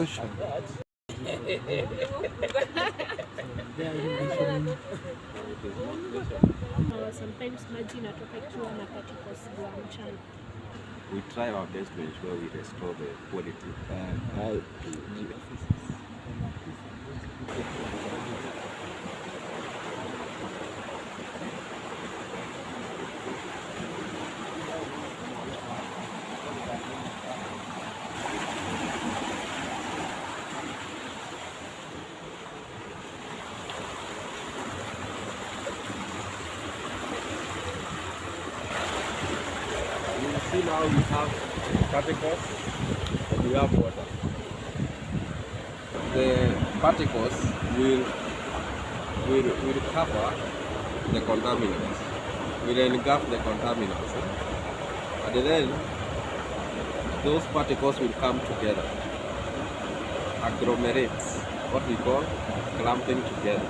question. Sometimes maji inatoka ikiwa na particles za mchanga. We try our best to ensure we restore the quality. See now we have particles and we have water. The particles will cover the contaminants, will engulf the contaminants, and then those particles will come together, agglomerate, what we call clumping together.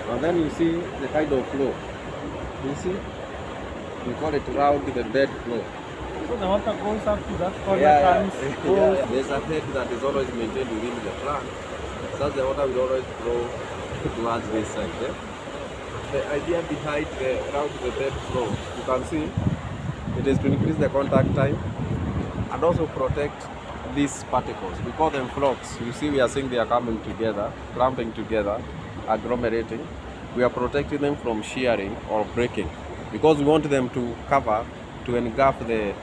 And then you see the kind of flow. You see, we call it round the bed flow. So the water goes up to that corner and goes. There's a head that is always maintained within the plant. So the water will always flow towards this side. Yeah? The idea behind the round the bed flow, you can see, it is to increase the contact time and also protect these particles. We call them flocks. You see, we are seeing they are coming together, clumping together, agglomerating. We are protecting them from shearing or breaking because we want them to cover, to engulf the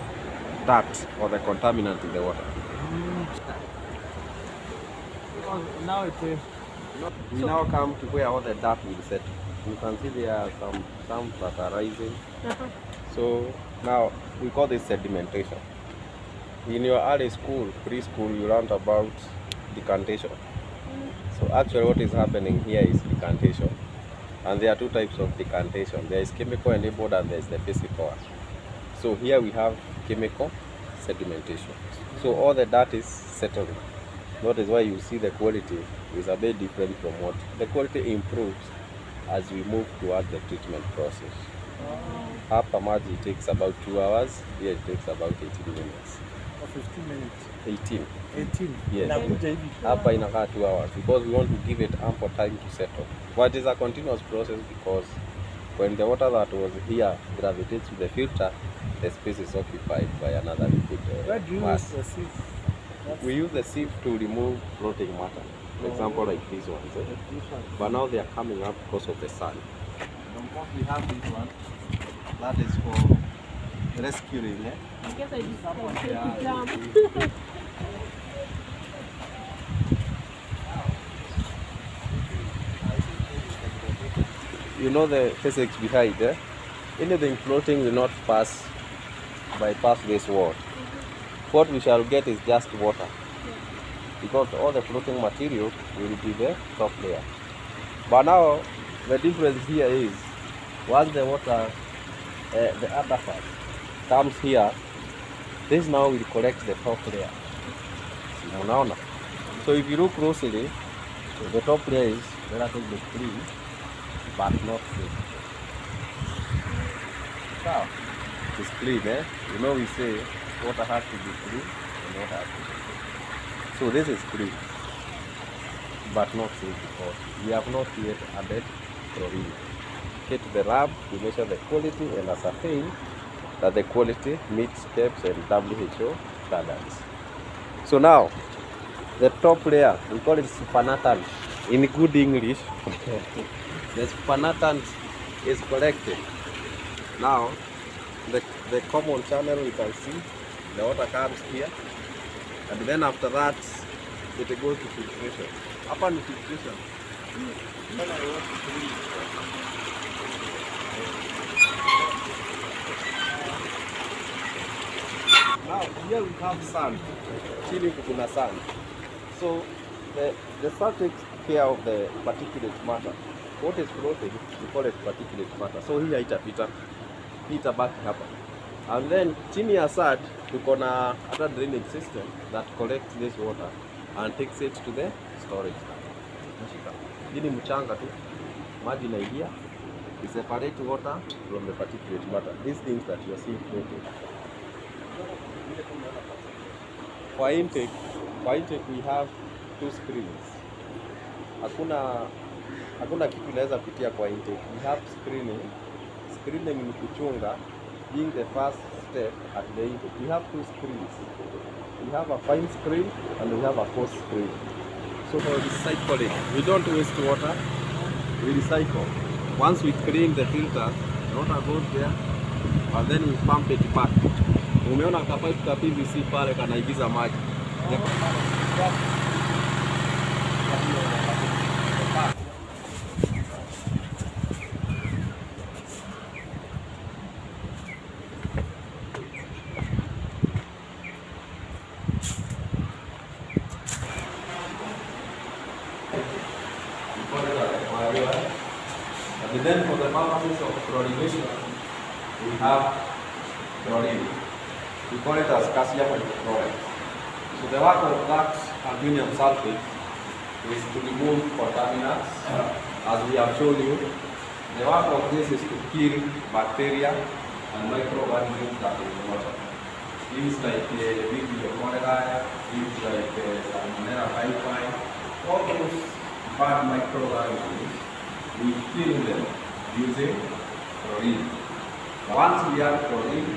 dirt or the contaminant in the water. Now it is. We now come to where all the dirt will settle. You can see there are some that are rising. So now we call this sedimentation. In your early school, preschool, you learned about decantation. So actually what is happening here is decantation. And there are two types of decantation. There is chemical enabled and there is the physical one. So here we have chemical sedimentation. So all the dirt is settling. That is why you see the quality is a bit different from what the quality improves as we move towards the treatment process. Hapa maji takes about 2 hours. Here it takes about 18 minutes. Or 15 minutes. 18. 18. Yes. Hapa inakaa 2 hours because we want to give it ample time to settle. But it is a continuous process because when the water that was here gravitates to the filter, the space is occupied by another liquid. Where do you use the sieve? We use the sieve to remove floating matter. For example, like these ones. But now they are coming up because of the sun. And of course, we have this one. That is for rescuing. I guess I just You know the physics behind it. Anything floating will not bypass this wall. What we shall get is just water. Because all the floating material will be the top layer. But now the difference here is once the water, the upper part comes here, this now will collect the top layer. So if you look closely, the top layer is relatively clean, but not clean. So it is clean, eh? You know we say water has to be clean and water has to be clean. So this is clean, but not safe because we have not yet added chlorine. Hit the lab, we measure the quality and ascertain that the quality meets PEPs and WHO standards. So now, the top layer, we call it supernatant in good English. The supernatant is collected. Now, the common channel you can see, the water comes here, and then after that, it goes to filtration. Upon filtration, now here we have sand. Chilling kuna sand. So the sand takes care of the particulate matter. What is floating, we call it particulate matter. So here itapita back hapa. And then chini ya sand tuko na other drainage system that collects this water and takes it to the storage tank. Hii ni mchanga tu. Maji inaingia, we separate water from the particulate matter. These things that you are seeing floating. For intake we have two screens. Hakuna kitu inaweza pitia kwa intake. We have screening. Screening ni kuchunga, being the first step at the intake. We have two screens. We have a fine screen and we have a coarse screen. So for recycling, we don't waste water. We recycle. Once we clean the filters, the water goes there, and then we pump it back. Umeona kapipe ka PVC pale kanaigiza maji. And then for the purposes of chlorination, we have chlorine. We call it as calcium hydrochloride. So the work of that aluminum sulfate is to remove contaminants, as we have shown you. The work of this is to kill bacteria and microorganisms that are in the water. Things like Vibrio cholerae, things like Salmonella typhi, all those bad microorganisms, we kill them using chlorine. Once we have chlorine,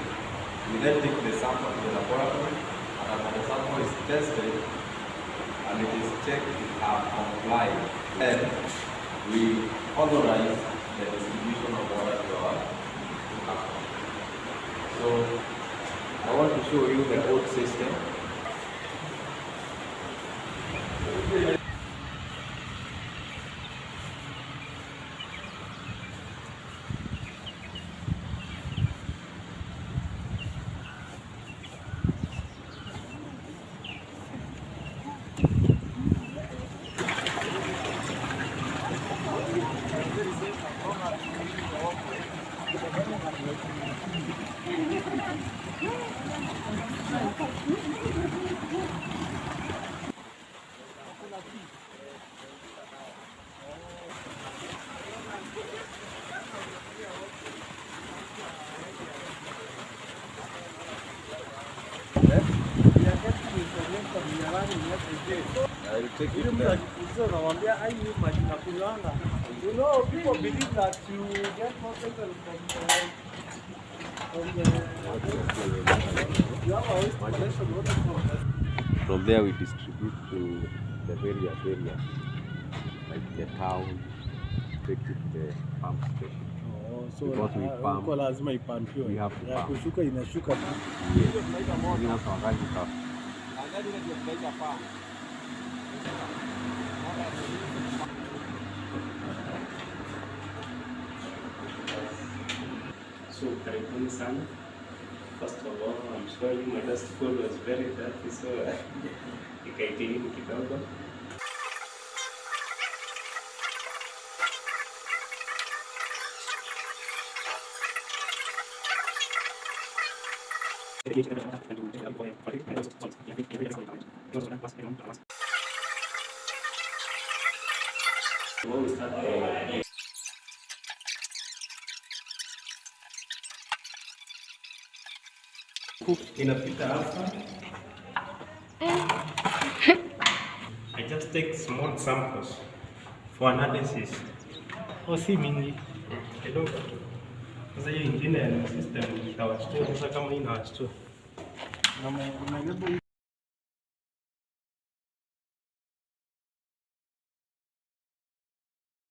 we then take the sample to the laboratory, and after the sample is tested and it is checked to have complied, then we authorize the distribution of water to our customers. So I want to show you the old system. I will take it there. You know, people believe that you get more people From there we distribute to the various areas, like the town, take it to the pump station. so Because we pump, lazima ipampiwe. we have to Ya pump. kushuka inashuka tu. Yes. Zingine tunaweka hapa. So karibuni sana. First of all, I'm sorry my last food was very dirty, so ikaitini kidogo. We start inapita hapa. I just take small samples for analysis. Si mingi kidogo tu. Sasa hiyo ingine ya system itawashtua. Sasa kama hii inawashtua.